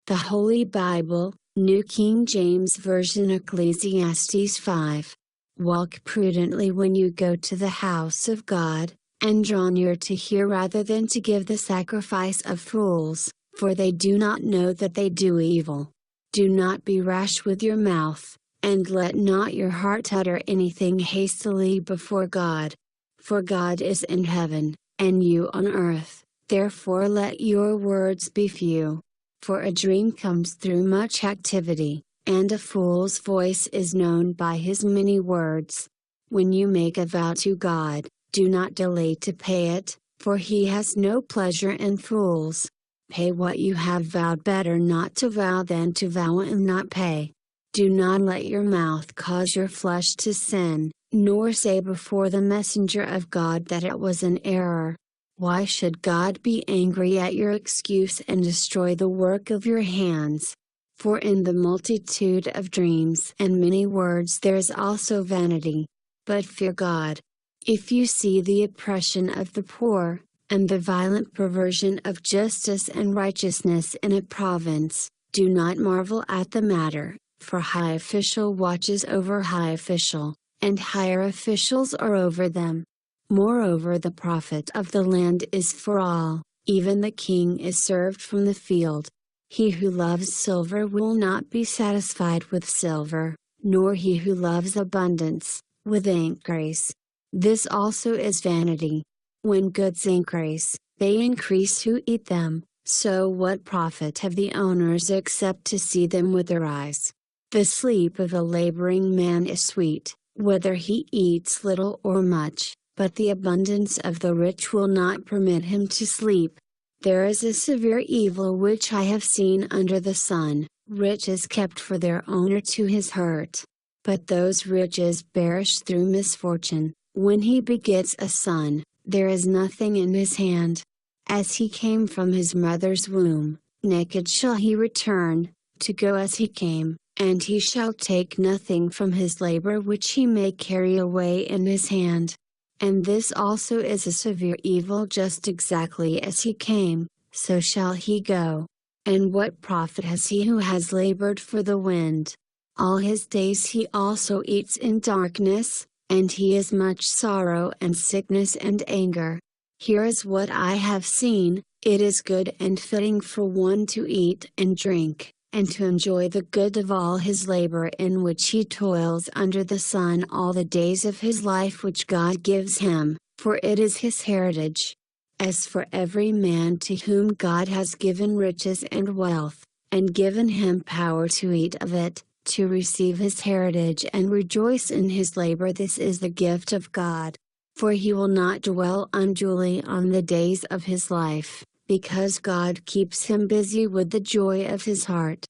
The Holy Bible, New King James Version. Ecclesiastes 5. Walk prudently when you go to the house of God, and draw near to hear rather than to give the sacrifice of fools, for they do not know that they do evil. Do not be rash with your mouth, and let not your heart utter anything hastily before God. For God is in heaven, and you on earth, therefore let your words be few. For a dream comes through much activity, and a fool's voice is known by his many words. When you make a vow to God, do not delay to pay it, for he has no pleasure in fools. Pay what you have vowed. Better not to vow than to vow and not pay. Do not let your mouth cause your flesh to sin, nor say before the messenger of God that it was an error. Why should God be angry at your excuse and destroy the work of your hands? For in the multitude of dreams and many words there is also vanity. But fear God. If you see the oppression of the poor, and the violent perversion of justice and righteousness in a province, do not marvel at the matter, for high official watches over high official, and higher officials are over them. Moreover, the profit of the land is for all, even the king is served from the field. He who loves silver will not be satisfied with silver, nor he who loves abundance, with increase. This also is vanity. When goods increase, they increase who eat them, so what profit have the owners except to see them with their eyes? The sleep of a laboring man is sweet, whether he eats little or much, but the abundance of the rich will not permit him to sleep. There is a severe evil which I have seen under the sun: riches kept for their owner to his hurt. But those riches perish through misfortune. When he begets a son, there is nothing in his hand. As he came from his mother's womb, naked shall he return, to go as he came, and he shall take nothing from his labor which he may carry away in his hand. And this also is a severe evil: just exactly as he came, so shall he go. And what profit has he who has labored for the wind? All his days he also eats in darkness, and he is much sorrow and sickness and anger. Here is what I have seen: it is good and fitting for one to eat and drink, and to enjoy the good of all his labor in which he toils under the sun all the days of his life which God gives him, for it is his heritage. As for every man to whom God has given riches and wealth, and given him power to eat of it, to receive his heritage and rejoice in his labor, this is the gift of God. For he will not dwell unduly on the days of his life, because God keeps him busy with the joy of his heart.